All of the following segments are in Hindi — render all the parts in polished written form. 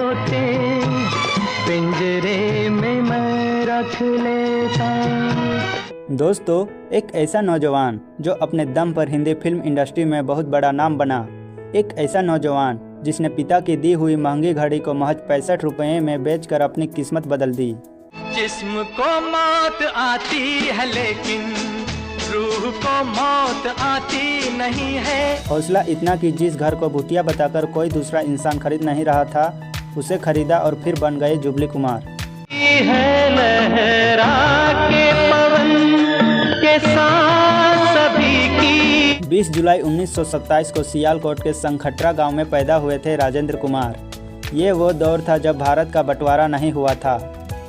तोते पिंजरे में मैं रख लेता। दोस्तों, एक ऐसा नौजवान जो अपने दम पर हिंदी फिल्म इंडस्ट्री में बहुत बड़ा नाम बना, एक ऐसा नौजवान जिसने पिता की दी हुई महंगी घड़ी को महज 65 रुपये में बेचकर अपनी किस्मत बदल दी। जिस्म को मौत आती है लेकिन रूह को मौत आती नहीं है। हौसला इतना कि जिस घर को भूतिया बताकर कोई दूसरा इंसान खरीद नहीं रहा था, उसे खरीदा और फिर बन गए जुबली कुमार। है लहरा के पवन के साथ सभी की। 20 जुलाई 1927 को सियालकोट के संखट्रा गांव में पैदा हुए थे राजेंद्र कुमार। ये वो दौर था जब भारत का बंटवारा नहीं हुआ था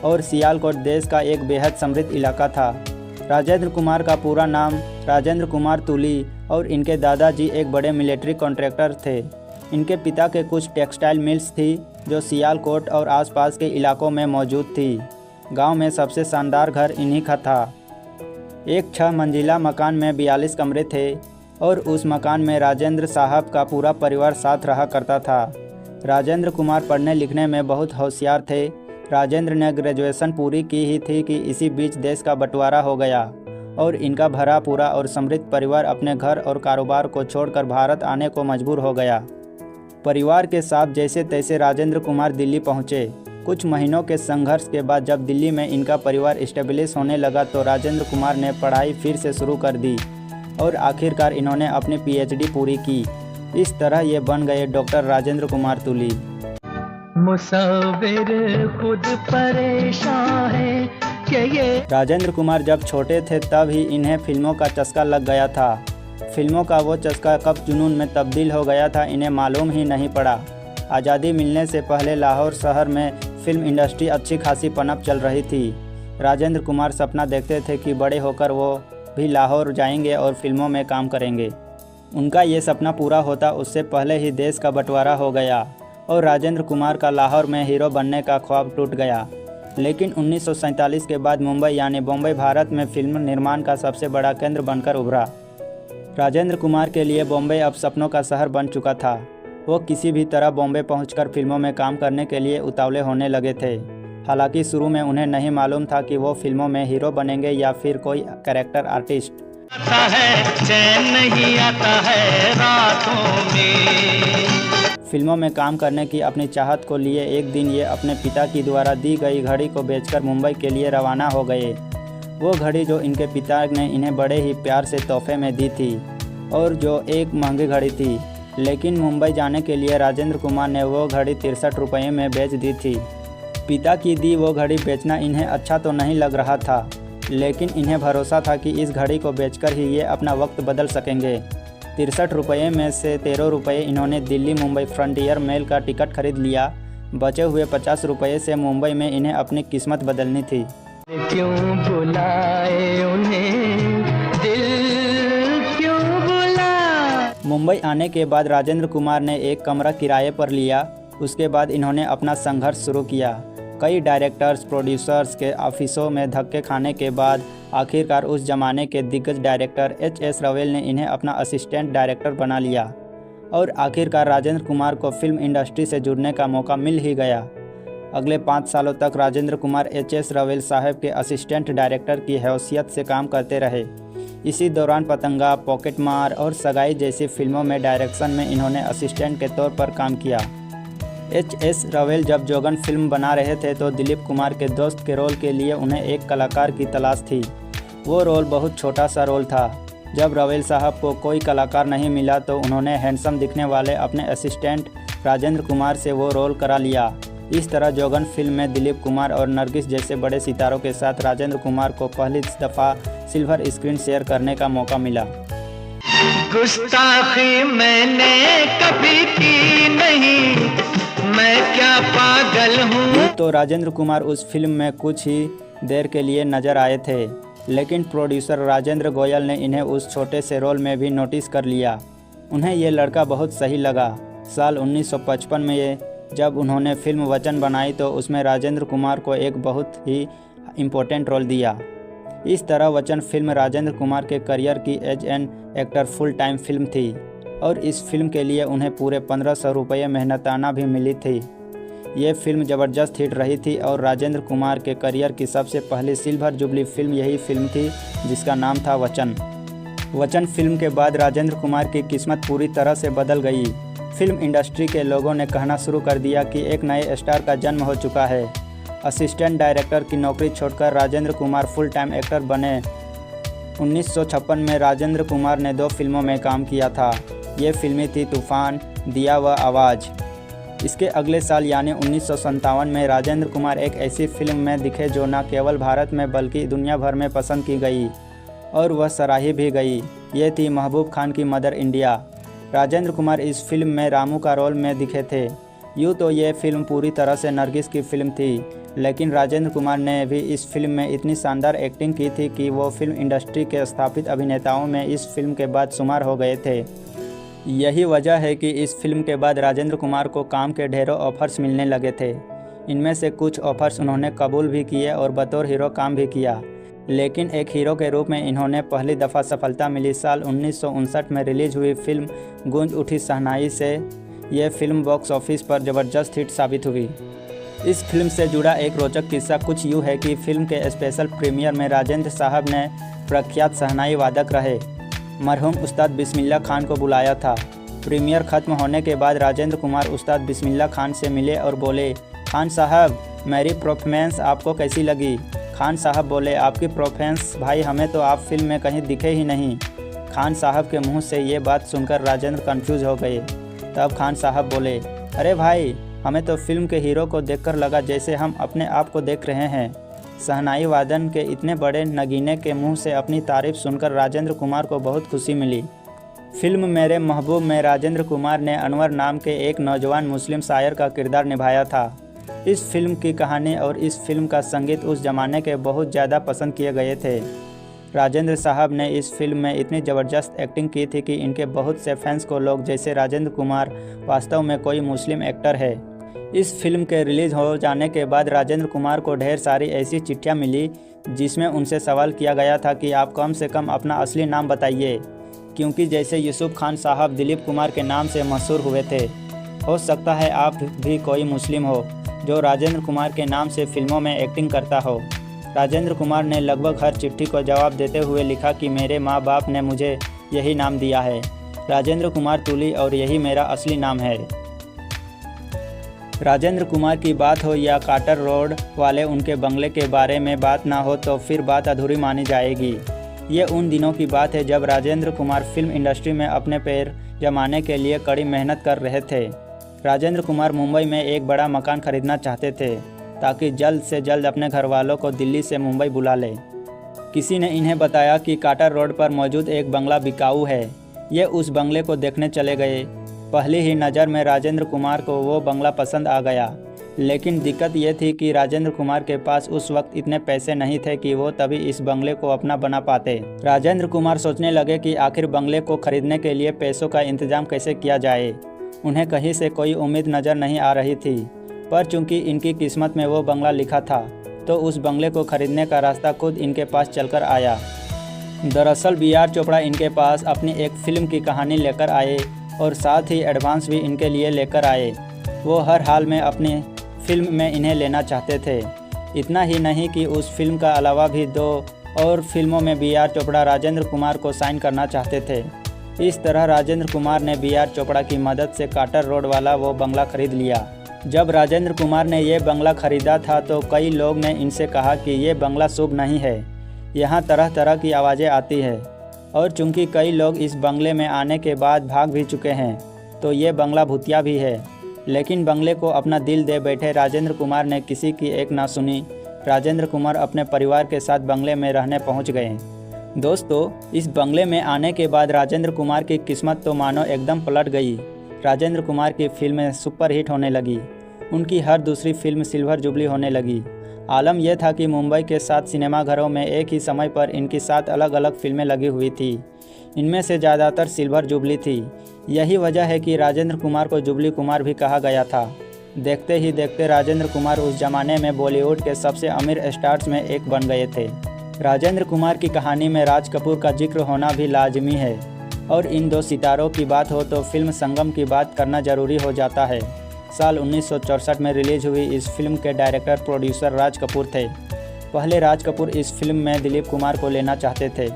और सियालकोट देश का एक बेहद समृद्ध इलाका था। राजेंद्र कुमार का पूरा नाम राजेंद्र कुमार तुली और इनके दादाजी एक बड़े मिलिट्री कॉन्ट्रैक्टर थे। इनके पिता के कुछ टेक्सटाइल मिल्स थी जो सियालकोट और आसपास के इलाकों में मौजूद थी। गांव में सबसे शानदार घर इन्हीं का था। एक 6 मंजिला मकान में 42 कमरे थे और उस मकान में राजेंद्र साहब का पूरा परिवार साथ रहा करता था। राजेंद्र कुमार पढ़ने लिखने में बहुत होशियार थे। राजेंद्र ने ग्रेजुएशन पूरी की ही थी कि इसी बीच देश का बंटवारा हो गया और इनका भरा पूरा और समृद्ध परिवार अपने घर और कारोबार को छोड़कर भारत आने को मजबूर हो गया। परिवार के साथ जैसे तैसे राजेंद्र कुमार दिल्ली पहुंचे। कुछ महीनों के संघर्ष के बाद जब दिल्ली में इनका परिवार इस्टेब्लिश होने लगा तो राजेंद्र कुमार ने पढ़ाई फिर से शुरू कर दी और आखिरकार इन्होंने अपनी PhD पूरी की। इस तरह ये बन गए डॉक्टर राजेंद्र कुमार तुली। मुसाविर खुद परेशान है कि ये। राजेंद्र कुमार जब छोटे थे तब ही इन्हें फिल्मों का चस्का लग गया था। फिल्मों का वो चस्का कब जुनून में तब्दील हो गया था इन्हें मालूम ही नहीं पड़ा। आज़ादी मिलने से पहले लाहौर शहर में फिल्म इंडस्ट्री अच्छी खासी पनप चल रही थी। राजेंद्र कुमार सपना देखते थे कि बड़े होकर वो भी लाहौर जाएंगे और फिल्मों में काम करेंगे। उनका ये सपना पूरा होता उससे पहले ही देश का बंटवारा हो गया और राजेंद्र कुमार का लाहौर में हीरो बनने का ख्वाब टूट गया। लेकिन 1947 के बाद मुंबई यानी बॉम्बे भारत में फिल्म निर्माण का सबसे बड़ा केंद्र बनकर उभरा। राजेंद्र कुमार के लिए बॉम्बे अब सपनों का शहर बन चुका था। वो किसी भी तरह बॉम्बे पहुंचकर फिल्मों में काम करने के लिए उतावले होने लगे थे। हालांकि शुरू में उन्हें नहीं मालूम था कि वो फिल्मों में हीरो बनेंगे या फिर कोई कैरेक्टर आर्टिस्ट। आता है चैन नहीं आता है रातों में। फिल्मों में काम करने की अपनी चाहत को लिए एक दिन ये अपने पिता की द्वारा दी गई घड़ी को बेचकर मुंबई के लिए रवाना हो गए। वो घड़ी जो इनके पिता ने इन्हें बड़े ही प्यार से तोहफे में दी थी और जो एक महंगी घड़ी थी, लेकिन मुंबई जाने के लिए राजेंद्र कुमार ने वो घड़ी 63 रुपये में बेच दी थी। पिता की दी वो घड़ी बेचना इन्हें अच्छा तो नहीं लग रहा था, लेकिन इन्हें भरोसा था कि इस घड़ी को बेचकर ही ये अपना वक्त बदल सकेंगे। 63 रुपये में से 13 रुपये इन्होंने दिल्ली मुंबई फ्रंटियर मेल का टिकट खरीद लिया। बचे हुए 50 रुपये से मुंबई में इन्हें अपनी किस्मत बदलनी थी। क्यों बुलाए उन्हें दिल क्यों बुला। मुंबई आने के बाद राजेंद्र कुमार ने एक कमरा किराए पर लिया। उसके बाद इन्होंने अपना संघर्ष शुरू किया। कई डायरेक्टर्स प्रोड्यूसर्स के ऑफिसों में धक्के खाने के बाद आखिरकार उस जमाने के दिग्गज डायरेक्टर H.S. रवेल ने इन्हें अपना असिस्टेंट डायरेक्टर बना लिया और आखिरकार राजेंद्र कुमार को फिल्म इंडस्ट्री से जुड़ने का मौका मिल ही गया। अगले 5 सालों तक राजेंद्र कुमार H.S. रवेल साहब के असिस्टेंट डायरेक्टर की हैसियत से काम करते रहे। इसी दौरान पतंगा, पॉकेट मार और सगाई जैसी फिल्मों में डायरेक्शन में इन्होंने असिस्टेंट के तौर पर काम किया। H.S. रवेल जब जोगन फिल्म बना रहे थे तो दिलीप कुमार के दोस्त के रोल के लिए उन्हें एक कलाकार की तलाश थी। वो रोल बहुत छोटा सा रोल था। जब रवेल साहब को कोई कलाकार नहीं मिला तो उन्होंने हैंडसम दिखने वाले अपने असिस्टेंट राजेंद्र कुमार से वो रोल करा लिया। इस तरह जोगन फिल्म में दिलीप कुमार और नरगिस जैसे बड़े सितारों के साथ राजेंद्र कुमार को पहली दफ़ा सिल्वर स्क्रीन शेयर करने का मौका मिला। गुस्ताखी मैंने कभी की नहीं, मैं क्या पागल हूँ। तो राजेंद्र कुमार उस फिल्म में कुछ ही देर के लिए नजर आए थे, लेकिन प्रोड्यूसर राजेंद्र गोयल ने इन्हें उस छोटे से रोल में भी नोटिस कर लिया। उन्हें ये लड़का बहुत सही लगा। साल 1955 में जब उन्होंने फिल्म वचन बनाई तो उसमें राजेंद्र कुमार को एक बहुत ही इम्पोर्टेंट रोल दिया। इस तरह वचन फिल्म राजेंद्र कुमार के करियर की as an actor full time film थी और इस फिल्म के लिए उन्हें पूरे 1500 रुपये मेहनताना भी मिली थी। ये फिल्म ज़बरदस्त हिट रही थी और राजेंद्र कुमार के करियर की सबसे पहली सिल्वर जुबली फिल्म यही फिल्म थी, जिसका नाम था वचन। वचन फिल्म के बाद राजेंद्र कुमार की किस्मत पूरी तरह से बदल गई। फिल्म इंडस्ट्री के लोगों ने कहना शुरू कर दिया कि एक नए स्टार का जन्म हो चुका है। असिस्टेंट डायरेक्टर की नौकरी छोड़कर Rajendra Kumar full time actor बने। 1956 में राजेंद्र कुमार ने 2 फिल्मों में काम किया था। ये फिल्में थी तूफान, दिया व आवाज़। इसके अगले साल यानी 1957 में राजेंद्र कुमार एक ऐसी फिल्म में दिखे जो न केवल भारत में बल्कि दुनिया भर में पसंद की गई और वह सराही भी गई। ये थी महबूब खान की मदर इंडिया। राजेंद्र कुमार इस फिल्म में रामू का रोल में दिखे थे। यूँ तो ये फिल्म पूरी तरह से नरगिस की फिल्म थी, लेकिन राजेंद्र कुमार ने भी इस फिल्म में इतनी शानदार एक्टिंग की थी कि वो फिल्म इंडस्ट्री के स्थापित अभिनेताओं में इस फिल्म के बाद शुमार हो गए थे। यही वजह है कि इस फिल्म के बाद राजेंद्र कुमार को काम के ढेरों ऑफर्स मिलने लगे थे। इनमें से कुछ ऑफर्स उन्होंने कबूल भी किए और बतौर हीरो काम भी किया, लेकिन एक हीरो के रूप में इन्होंने पहली दफ़ा सफलता मिली साल 1959 में रिलीज हुई फिल्म गूंज उठी शहनाई से। यह फिल्म बॉक्स ऑफिस पर ज़बरदस्त हिट साबित हुई। इस फिल्म से जुड़ा एक रोचक किस्सा कुछ यूँ है कि फिल्म के स्पेशल प्रीमियर में राजेंद्र साहब ने प्रख्यात शहनाई वादक रहे मरहूम उस्ताद बिस्मिल्लाह खान को बुलाया था। प्रीमियर ख़त्म होने के बाद राजेंद्र कुमार उस्ताद बिस्मिल्लाह खान से मिले और बोले, खान साहब मेरी परफॉर्मेंस आपको कैसी लगी? खान साहब बोले, आपकी परफॉर्मेंस भाई हमें तो आप फिल्म में कहीं दिखे ही नहीं। खान साहब के मुंह से ये बात सुनकर राजेंद्र कंफ्यूज हो गए। तब खान साहब बोले, अरे भाई हमें तो फिल्म के हीरो को देखकर लगा जैसे हम अपने आप को देख रहे हैं। शहनाई वादन के इतने बड़े नगीने के मुंह से अपनी तारीफ सुनकर राजेंद्र कुमार को बहुत खुशी मिली। फिल्म मेरे महबूब में राजेंद्र कुमार ने अनवर नाम के एक नौजवान मुस्लिम शायर का किरदार निभाया था। इस फिल्म की कहानी और इस फिल्म का संगीत उस ज़माने के बहुत ज़्यादा पसंद किए गए थे। राजेंद्र साहब ने इस फिल्म में इतनी ज़बरदस्त एक्टिंग की थी कि इनके बहुत से फैंस को लोग जैसे राजेंद्र कुमार वास्तव में कोई मुस्लिम एक्टर है। इस फिल्म के रिलीज़ हो जाने के बाद राजेंद्र कुमार को ढेर सारी ऐसी चिट्ठियां मिली जिसमें उनसे सवाल किया गया था कि आप कम से कम अपना असली नाम बताइए, क्योंकि जैसे यूसुफ खान साहब दिलीप कुमार के नाम से मशहूर हुए थे। हो सकता है आप भी कोई मुस्लिम हो जो राजेंद्र कुमार के नाम से फिल्मों में एक्टिंग करता हो। राजेंद्र कुमार ने लगभग हर चिट्ठी को जवाब देते हुए लिखा कि मेरे माँ बाप ने मुझे यही नाम दिया है, राजेंद्र कुमार तुली, और यही मेरा असली नाम है। राजेंद्र कुमार की बात हो या कार्टर रोड वाले उनके बंगले के बारे में बात ना हो तो फिर बात अधूरी मानी जाएगी। ये उन दिनों की बात है जब राजेंद्र कुमार फिल्म इंडस्ट्री में अपने पैर जमाने के लिए कड़ी मेहनत कर रहे थे। राजेंद्र कुमार मुंबई में एक बड़ा मकान खरीदना चाहते थे ताकि जल्द से जल्द अपने घर वालों को दिल्ली से मुंबई बुला ले। किसी ने इन्हें बताया कि कार्टर रोड पर मौजूद एक बंगला बिकाऊ है। ये उस बंगले को देखने चले गए। पहली ही नज़र में राजेंद्र कुमार को वो बंगला पसंद आ गया, लेकिन दिक्कत ये थी कि राजेंद्र कुमार के पास उस वक्त इतने पैसे नहीं थे कि वो तभी इस बंगले को अपना बना पाते। राजेंद्र कुमार सोचने लगे कि आखिर बंगले को खरीदने के लिए पैसों का इंतजाम कैसे किया जाए। उन्हें कहीं से कोई उम्मीद नज़र नहीं आ रही थी, पर चूंकि इनकी किस्मत में वो बंगला लिखा था तो उस बंगले को खरीदने का रास्ता खुद इनके पास चलकर आया। दरअसल बी.आर. चोपड़ा इनके पास अपनी एक फिल्म की कहानी लेकर आए और साथ ही एडवांस भी इनके लिए लेकर आए। वो हर हाल में अपनी फिल्म में इन्हें लेना चाहते थे। इतना ही नहीं कि उस फिल्म का अलावा भी 2 और फिल्मों में बी.आर. चोपड़ा राजेंद्र कुमार को साइन करना चाहते थे। इस तरह राजेंद्र कुमार ने बी.आर. चोपड़ा की मदद से कार्टर रोड वाला वो बंगला खरीद लिया। जब राजेंद्र कुमार ने ये बंगला खरीदा था तो कई लोग ने इनसे कहा कि ये बंगला शुभ नहीं है, यहाँ तरह तरह की आवाज़ें आती है, और चूंकि कई लोग इस बंगले में आने के बाद भाग भी चुके हैं तो ये बंगला भूतिया भी है। लेकिन बंगले को अपना दिल दे बैठे राजेंद्र कुमार ने किसी की एक ना सुनी। राजेंद्र कुमार अपने परिवार के साथ बंगले में रहने पहुंच गए। दोस्तों, इस बंगले में आने के बाद राजेंद्र कुमार की किस्मत तो मानो एकदम पलट गई। राजेंद्र कुमार की फिल्में सुपरहिट होने लगी। उनकी हर दूसरी फिल्म सिल्वर जुबली होने लगी। आलम यह था कि मुंबई के 7 सिनेमाघरों में एक ही समय पर इनकी 7 अलग अलग फिल्में लगी हुई थी। इनमें से ज़्यादातर सिल्वर जुबली थी। यही वजह है कि राजेंद्र कुमार को जुबली कुमार भी कहा गया था। देखते ही देखते राजेंद्र कुमार उस जमाने में बॉलीवुड के सबसे अमीर स्टार्स में एक बन गए थे। राजेंद्र कुमार की कहानी में राज कपूर का जिक्र होना भी लाजमी है, और इन 2 सितारों की बात हो तो फिल्म संगम की बात करना ज़रूरी हो जाता है। साल 1964 में रिलीज हुई इस फिल्म के डायरेक्टर प्रोड्यूसर राज कपूर थे। पहले राज कपूर इस फिल्म में दिलीप कुमार को लेना चाहते थे,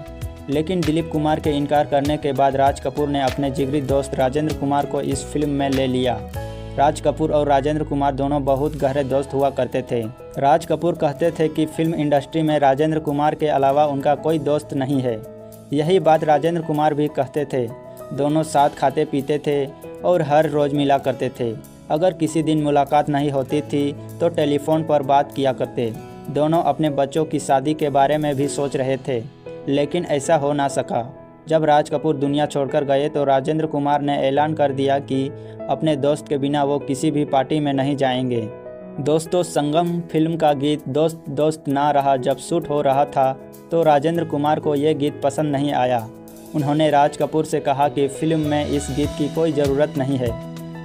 लेकिन दिलीप कुमार के इनकार करने के बाद राज कपूर ने अपने जिगरी दोस्त राजेंद्र कुमार को इस फिल्म में ले लिया। राज कपूर और राजेंद्र कुमार दोनों बहुत गहरे दोस्त हुआ करते थे। राज कपूर कहते थे कि फिल्म इंडस्ट्री में राजेंद्र कुमार के अलावा उनका कोई दोस्त नहीं है। यही बात राजेंद्र कुमार भी कहते थे। दोनों साथ खाते पीते थे और हर रोज़ मिला करते थे। अगर किसी दिन मुलाकात नहीं होती थी तो टेलीफोन पर बात किया करते। दोनों अपने बच्चों की शादी के बारे में भी सोच रहे थे, लेकिन ऐसा हो ना सका। जब राज कपूर दुनिया छोड़कर गए तो राजेंद्र कुमार ने ऐलान कर दिया कि अपने दोस्त के बिना वो किसी भी पार्टी में नहीं जाएंगे। दोस्तों संगम फिल्म का गीत दोस्त दोस्त ना रहा जब शूट हो रहा था तो राजेंद्र कुमार को ये गीत पसंद नहीं आया। उन्होंने राज कपूर से कहा कि फिल्म में इस गीत की कोई ज़रूरत नहीं है।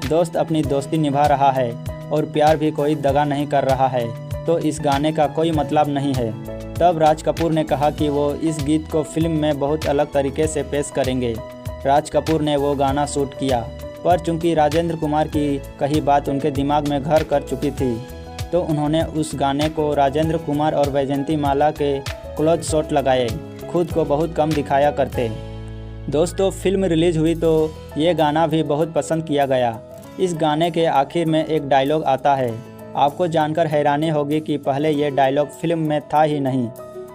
दोस्त अपनी दोस्ती निभा रहा है और प्यार भी कोई दगा नहीं कर रहा है, तो इस गाने का कोई मतलब नहीं है। तब राज कपूर ने कहा कि वो इस गीत को फिल्म में बहुत अलग तरीके से पेश करेंगे। राज कपूर ने वो गाना शूट किया, पर चूंकि राजेंद्र कुमार की कही बात उनके दिमाग में घर कर चुकी थी, तो उन्होंने उस गाने को राजेंद्र कुमार और वैजयंती माला के क्लोज शॉट लगाए, खुद को बहुत कम दिखाया करते। दोस्तों फिल्म रिलीज हुई तो ये गाना भी बहुत पसंद किया गया। इस गाने के आखिर में एक डायलॉग आता है। आपको जानकर हैरानी होगी कि पहले ये डायलॉग फिल्म में था ही नहीं,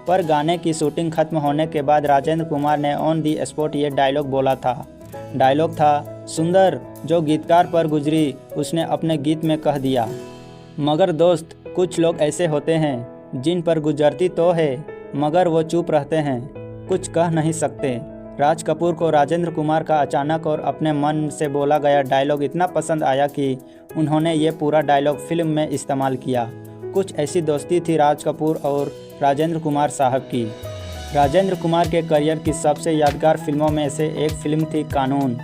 पर गाने की शूटिंग खत्म होने के बाद राजेंद्र कुमार ने ऑन दी स्पॉट ये डायलॉग बोला था। डायलॉग था, सुंदर जो गीतकार पर गुजरी उसने अपने गीत में कह दिया, मगर दोस्त कुछ लोग ऐसे होते हैं जिन पर गुजरती तो है मगर वो चुप रहते हैं, कुछ कह नहीं सकते। राज कपूर को राजेंद्र कुमार का अचानक और अपने मन से बोला गया डायलॉग इतना पसंद आया कि उन्होंने ये पूरा डायलॉग फिल्म में इस्तेमाल किया। कुछ ऐसी दोस्ती थी राज कपूर और राजेंद्र कुमार साहब की। राजेंद्र कुमार के करियर की सबसे यादगार फिल्मों में से एक फिल्म थी कानून।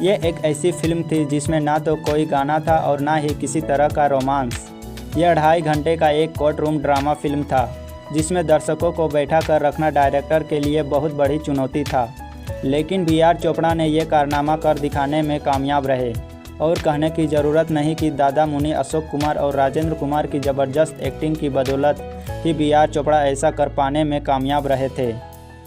ये एक ऐसी फिल्म थी जिसमें ना तो कोई गाना था और ना ही किसी तरह का रोमांस। यह 2.5 घंटे का एक कोर्ट रूम ड्रामा फिल्म था, जिसमें दर्शकों को बैठा कर रखना डायरेक्टर के लिए बहुत बड़ी चुनौती था। लेकिन बी.आर. चोपड़ा ने यह कारनामा कर दिखाने में कामयाब रहे और कहने की ज़रूरत नहीं कि दादा मुनि अशोक कुमार और राजेंद्र कुमार की ज़बरदस्त एक्टिंग की बदौलत ही बी.आर. चोपड़ा ऐसा कर पाने में कामयाब रहे थे।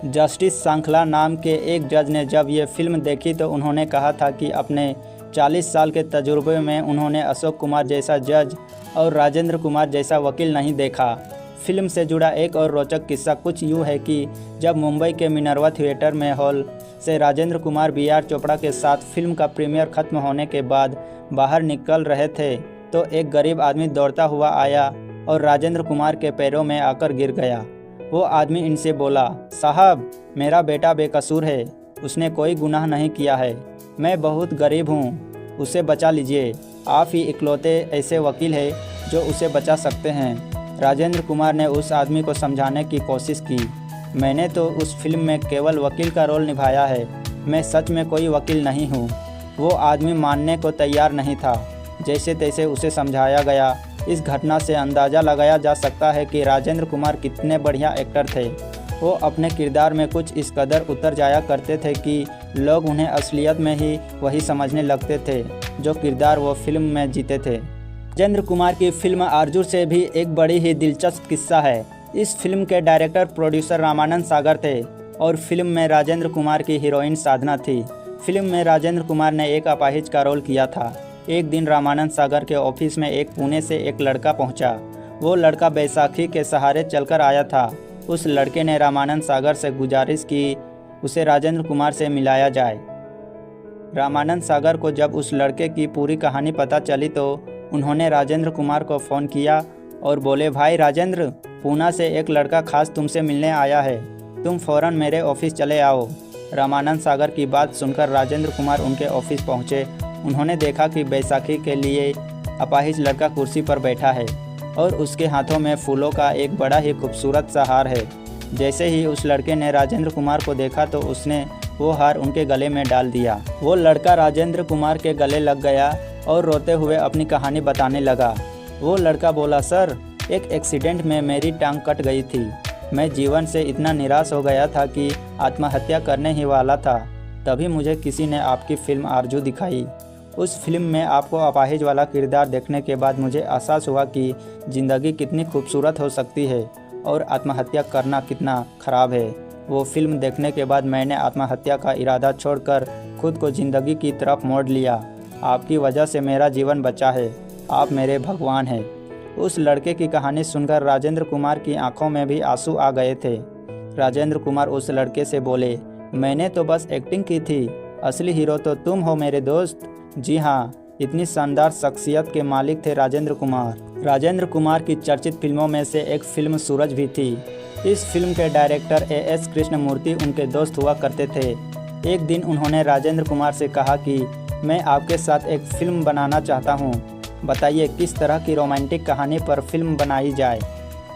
जस्टिस सांखला नाम के एक जज ने जब ये फिल्म देखी तो उन्होंने कहा था कि अपने 40 साल के तजुर्बे में उन्होंने अशोक कुमार जैसा जज और राजेंद्र कुमार जैसा वकील नहीं देखा। फिल्म से जुड़ा एक और रोचक किस्सा कुछ यूँ है कि जब मुंबई के मिनर्वा थिएटर में हॉल से राजेंद्र कुमार बी.आर. चोपड़ा के साथ फिल्म का प्रीमियर खत्म होने के बाद बाहर निकल रहे थे तो एक गरीब आदमी दौड़ता हुआ आया और राजेंद्र कुमार के पैरों में आकर गिर गया। वो आदमी इनसे बोला, साहब मेरा बेटा बेकसूर है, उसने कोई गुनाह नहीं किया है, मैं बहुत गरीब हूँ, उसे बचा लीजिए, आप ही इकलौते ऐसे वकील हैं जो उसे बचा सकते हैं। राजेंद्र कुमार ने उस आदमी को समझाने की कोशिश की, मैंने तो उस फिल्म में केवल वकील का रोल निभाया है, मैं सच में कोई वकील नहीं हूँ। वो आदमी मानने को तैयार नहीं था। जैसे तैसे उसे समझाया गया। इस घटना से अंदाज़ा लगाया जा सकता है कि राजेंद्र कुमार कितने बढ़िया एक्टर थे। वो अपने किरदार में कुछ इस कदर उतर जाया करते थे कि लोग उन्हें असलियत में ही वही समझने लगते थे जो किरदार वो फिल्म में जीते थे। राजेंद्र कुमार की फिल्म आरजू से भी एक बड़ी ही दिलचस्प किस्सा है। इस फिल्म के डायरेक्टर प्रोड्यूसर रामानंद सागर थे और फिल्म में राजेंद्र कुमार की हीरोइन साधना थी। फिल्म में राजेंद्र कुमार ने एक अपाहिज का रोल किया था। एक दिन रामानंद सागर के ऑफिस में एक पुणे से एक लड़का पहुंचा। वो लड़का बैसाखी के सहारे चलकर आया था। उस लड़के ने रामानंद सागर से गुजारिश की उसे राजेंद्र कुमार से मिलाया जाए। रामानंद सागर को जब उस लड़के की पूरी कहानी पता चली तो उन्होंने राजेंद्र कुमार को फ़ोन किया और बोले, भाई राजेंद्र, पूना से एक लड़का खास तुमसे मिलने आया है, तुम फ़ौरन मेरे ऑफिस चले आओ। रामानंद सागर की बात सुनकर राजेंद्र कुमार उनके ऑफिस पहुंचे। उन्होंने देखा कि बैसाखी के लिए अपाहिज लड़का कुर्सी पर बैठा है और उसके हाथों में फूलों का एक बड़ा ही खूबसूरत सा हार है। जैसे ही उस लड़के ने राजेंद्र कुमार को देखा तो उसने वो हार उनके गले में डाल दिया। वो लड़का राजेंद्र कुमार के गले लग गया और रोते हुए अपनी कहानी बताने लगा। वो लड़का बोला, सर, एक एक्सीडेंट में मेरी टांग कट गई थी। मैं जीवन से इतना निराश हो गया था कि आत्महत्या करने ही वाला था। तभी मुझे किसी ने आपकी फिल्म आरजू दिखाई उस फिल्म में आपको अपाहिज वाला किरदार देखने के बाद मुझे एहसास हुआ कि ज़िंदगी कितनी खूबसूरत हो सकती है और आत्महत्या करना कितना ख़राब है। वो फिल्म देखने के बाद मैंने आत्महत्या का इरादा छोड़कर खुद को ज़िंदगी की तरफ मोड़ लिया। आपकी वजह से मेरा जीवन बचा है, आप मेरे भगवान हैं। उस लड़के की कहानी सुनकर राजेंद्र कुमार की आंखों में भी आंसू आ गए थे। राजेंद्र कुमार उस लड़के से बोले, मैंने तो बस एक्टिंग की थी, असली हीरो तो तुम हो मेरे दोस्त। जी हाँ, इतनी शानदार शख्सियत के मालिक थे राजेंद्र कुमार। राजेंद्र कुमार की चर्चित फिल्मों में से एक फिल्म सूरज भी थी। इस फिल्म के डायरेक्टर A.S. कृष्णमूर्ति उनके दोस्त हुआ करते थे। एक दिन उन्होंने राजेंद्र कुमार से कहा कि मैं आपके साथ एक फ़िल्म बनाना चाहता हूँ, बताइए किस तरह की रोमांटिक कहानी पर फिल्म बनाई जाए।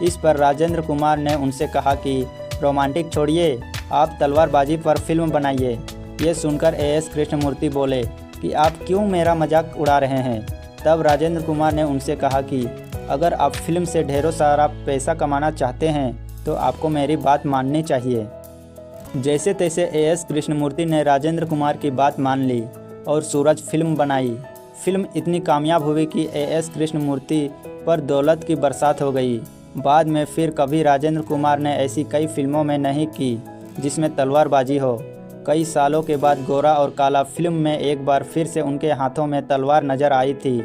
इस पर राजेंद्र कुमार ने उनसे कहा कि रोमांटिक छोड़िए, आप तलवारबाजी पर फिल्म बनाइए। ये सुनकर A.S. कृष्णमूर्ति बोले कि आप क्यों मेरा मजाक उड़ा रहे हैं। तब राजेंद्र कुमार ने उनसे कहा कि अगर आप फिल्म से ढेरों सारा पैसा कमाना चाहते हैं तो आपको मेरी बात माननी चाहिए। जैसे तैसे A.S. कृष्णमूर्ति ने राजेंद्र कुमार की बात मान ली और सूरज फिल्म बनाई। फिल्म इतनी कामयाब हुई कि A.S. कृष्णमूर्ति पर दौलत की बरसात हो गई। बाद में फिर कभी राजेंद्र कुमार ने ऐसी कई फिल्मों में नहीं की जिसमें तलवारबाजी हो। कई सालों के बाद गोरा और काला फिल्म में एक बार फिर से उनके हाथों में तलवार नजर आई थी,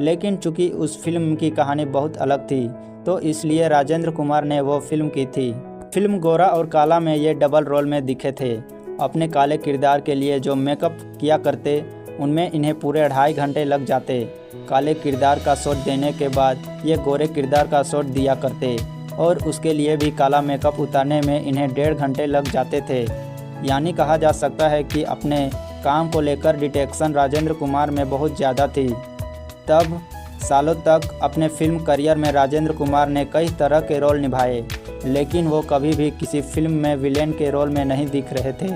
लेकिन चूंकि उस फिल्म की कहानी बहुत अलग थी तो इसलिए राजेंद्र कुमार ने वो फिल्म की थी। फिल्म गोरा और काला में ये डबल रोल में दिखे थे। अपने काले किरदार के लिए जो मेकअप किया करते उनमें इन्हें पूरे 2.5 घंटे लग जाते। काले किरदार का शॉट देने के बाद ये गोरे किरदार का शॉट दिया करते और उसके लिए भी काला मेकअप उतारने में इन्हें 1.5 घंटे लग जाते थे। यानी कहा जा सकता है कि अपने काम को लेकर डिटेक्शन राजेंद्र कुमार में बहुत ज़्यादा थी। तब सालों तक अपने फिल्म करियर में राजेंद्र कुमार ने कई तरह के रोल निभाए, लेकिन वो कभी भी किसी फिल्म में विलेन के रोल में नहीं दिख रहे थे।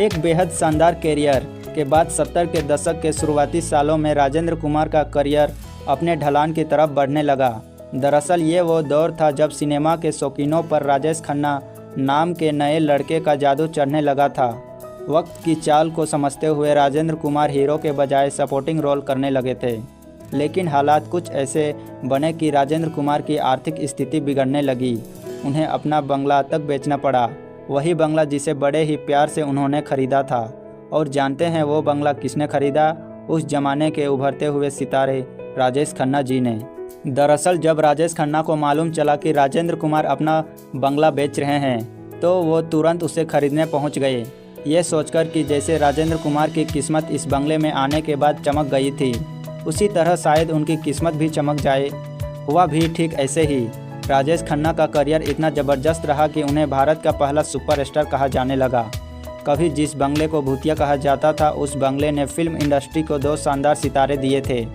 एक बेहद शानदार करियर के बाद 70 के दशक के शुरुआती सालों में राजेंद्र कुमार का करियर अपने ढलान की तरफ बढ़ने लगा। दरअसल ये वो दौर था जब सिनेमा के शौकीनों पर राजेश खन्ना नाम के नए लड़के का जादू चढ़ने लगा था। वक्त की चाल को समझते हुए राजेंद्र कुमार हीरो के बजाय सपोर्टिंग रोल करने लगे थे, लेकिन हालात कुछ ऐसे बने कि राजेंद्र कुमार की आर्थिक स्थिति बिगड़ने लगी। उन्हें अपना बंगला तक बेचना पड़ा, वही बंगला जिसे बड़े ही प्यार से उन्होंने खरीदा था। और जानते हैं वो बंगला किसने खरीदा? उस जमाने के उभरते हुए सितारे राजेश खन्ना जी ने। दरअसल जब राजेश खन्ना को मालूम चला कि राजेंद्र कुमार अपना बंगला बेच रहे हैं तो वो तुरंत उसे खरीदने पहुंच गए, ये सोचकर कि जैसे राजेंद्र कुमार की किस्मत इस बंगले में आने के बाद चमक गई थी, उसी तरह शायद उनकी किस्मत भी चमक जाए। हुआ भी ठीक ऐसे ही। राजेश खन्ना का करियर इतना ज़बरदस्त रहा कि उन्हें भारत का पहला सुपरस्टार कहा जाने लगा। कभी जिस बंगले को भूतिया कहा जाता था, उस बंगले ने फिल्म इंडस्ट्री को 2 शानदार सितारे दिए थे।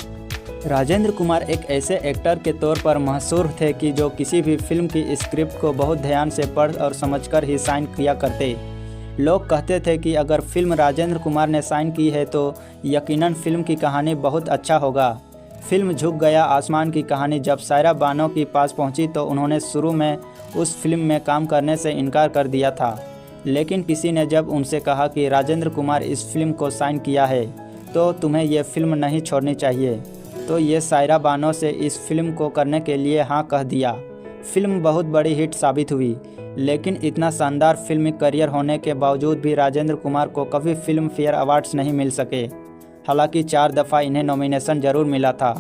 राजेंद्र कुमार एक ऐसे एक्टर के तौर पर मशहूर थे कि जो किसी भी फिल्म की स्क्रिप्ट को बहुत ध्यान से पढ़ और समझकर ही साइन किया करते। लोग कहते थे कि अगर फिल्म राजेंद्र कुमार ने साइन की है तो यकीनन फिल्म की कहानी बहुत अच्छा होगा। फिल्म झुक गया आसमान की कहानी जब सायरा बानो के पास पहुंची तो उन्होंने शुरू में उस फिल्म में काम करने से इनकार कर दिया था, लेकिन किसी ने जब उनसे कहा कि राजेंद्र कुमार इस फिल्म को साइन किया है तो तुम्हें यह फिल्म नहीं छोड़नी चाहिए, तो ये सायरा बानो से इस फिल्म को करने के लिए हाँ कह दिया। फिल्म बहुत बड़ी हिट साबित हुई, लेकिन इतना शानदार फिल्मी करियर होने के बावजूद भी राजेंद्र कुमार को कभी फिल्म फेयर अवार्ड्स नहीं मिल सके। हालांकि 4 दफ़ा इन्हें नॉमिनेशन जरूर मिला था,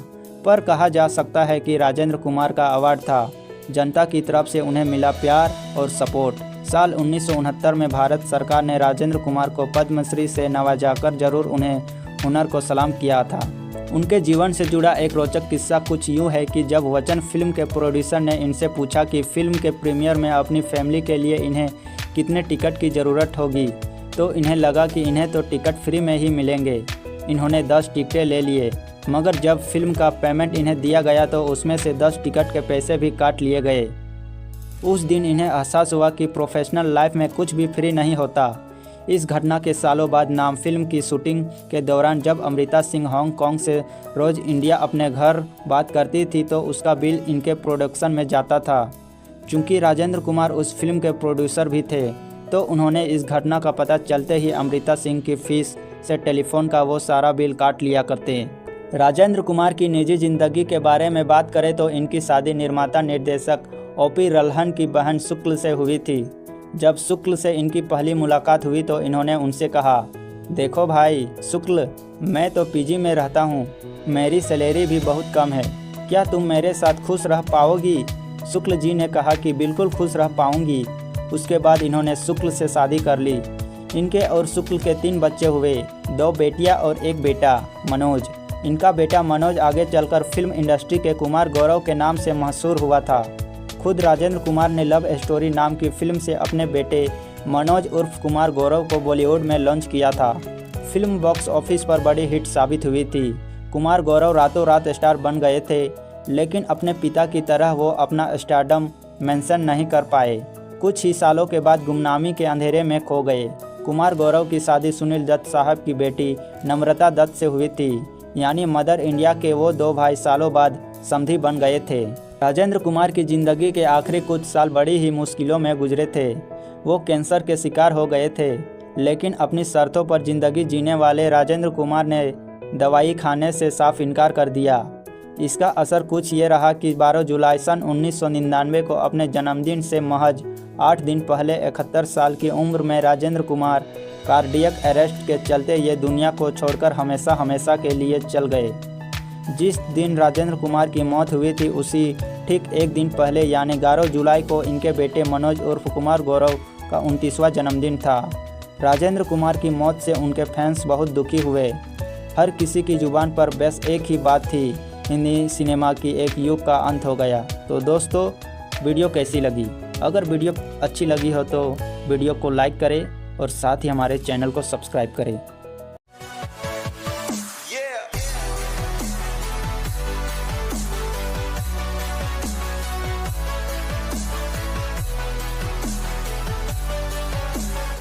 पर कहा जा सकता है कि राजेंद्र कुमार का अवार्ड था। जनता की तरफ से उन्हें मिला प्यार और सपोर्ट। साल 1969 में भारत सरकार ने राजेंद्र कुमार को पद्मश्री से नवाजाकर जरूर उन्हें हुनर को सलाम किया था। उनके जीवन से जुड़ा एक रोचक किस्सा कुछ यूँ है कि जब वचन फिल्म के प्रोड्यूसर ने इनसे पूछा कि फिल्म के प्रीमियर में अपनी फैमिली के लिए इन्हें कितने टिकट की ज़रूरत होगी, तो इन्हें लगा कि इन्हें तो टिकट फ्री में ही मिलेंगे। इन्होंने 10 टिकटें ले लिए, मगर जब फिल्म का पेमेंट इन्हें दिया गया तो उसमें से 10 टिकट के पैसे भी काट लिए गए। उस दिन इन्हें एहसास हुआ कि प्रोफेशनल लाइफ में कुछ भी फ्री नहीं होता। इस घटना के सालों बाद नाम फिल्म की शूटिंग के दौरान जब अमृता सिंह हांगकांग से रोज़ इंडिया अपने घर बात करती थी तो उसका बिल इनके प्रोडक्शन में जाता था। चूँकि राजेंद्र कुमार उस फिल्म के प्रोड्यूसर भी थे तो उन्होंने इस घटना का पता चलते ही अमृता सिंह की फ़ीस से टेलीफोन का वो सारा बिल काट लिया करते। राजेंद्र कुमार की निजी जिंदगी के बारे में बात करें तो इनकी शादी निर्माता निर्देशक ओपी रल्हन की बहन शुक्ल से हुई थी। जब शुक्ल से इनकी पहली मुलाकात हुई तो इन्होंने उनसे कहा, देखो भाई शुक्ल, मैं तो पीजी में रहता हूँ, मेरी सैलरी भी बहुत कम है, क्या तुम मेरे साथ खुश रह पाओगी? शुक्ल जी ने कहा कि बिल्कुल खुश रह पाऊंगी। उसके बाद इन्होंने शुक्ल से शादी कर ली। इनके और शुक्ल के 3 बच्चे हुए, 2 बेटियां और 1 बेटा मनोज। इनका बेटा मनोज आगे चलकर फिल्म इंडस्ट्री के कुमार गौरव के नाम से मशहूर हुआ था। खुद राजेंद्र कुमार ने लव स्टोरी नाम की फिल्म से अपने बेटे मनोज उर्फ कुमार गौरव को बॉलीवुड में लॉन्च किया था। फिल्म बॉक्स ऑफिस पर बड़ी हिट साबित हुई थी। कुमार गौरव रातों रात स्टार बन गए थे, लेकिन अपने पिता की तरह वो अपना स्टारडम मेंशन नहीं कर पाए। कुछ ही सालों के बाद गुमनामी के अंधेरे में खो गए। कुमार गौरव की शादी सुनील दत्त साहब की बेटी नम्रता दत्त से हुई थी, यानी मदर इंडिया के वो 2 भाई सालों बाद समधी बन गए थे। राजेंद्र कुमार की ज़िंदगी के आखिरी कुछ साल बड़ी ही मुश्किलों में गुजरे थे। वो कैंसर के शिकार हो गए थे, लेकिन अपनी शर्तों पर ज़िंदगी जीने वाले राजेंद्र कुमार ने दवाई खाने से साफ इनकार कर दिया। इसका असर कुछ ये रहा कि 12 जुलाई सन 1999 को अपने जन्मदिन से महज 8 दिन पहले 71 साल की उम्र में राजेंद्र कुमार कार्डियक अरेस्ट के चलते ये दुनिया को छोड़कर हमेशा हमेशा के लिए चल गए। जिस दिन राजेंद्र कुमार की मौत हुई थी उसी ठीक 1 दिन पहले यानी 11 जुलाई को इनके बेटे मनोज उर्फ कुमार गौरव का 29वां जन्मदिन था। राजेंद्र कुमार की मौत से उनके फैंस बहुत दुखी हुए। हर किसी की जुबान पर बस एक ही बात थी, हिंदी सिनेमा की एक युग का अंत हो गया। तो दोस्तों, वीडियो कैसी लगी? अगर वीडियो अच्छी लगी हो तो वीडियो को लाइक करें और साथ ही हमारे चैनल को सब्सक्राइब करें।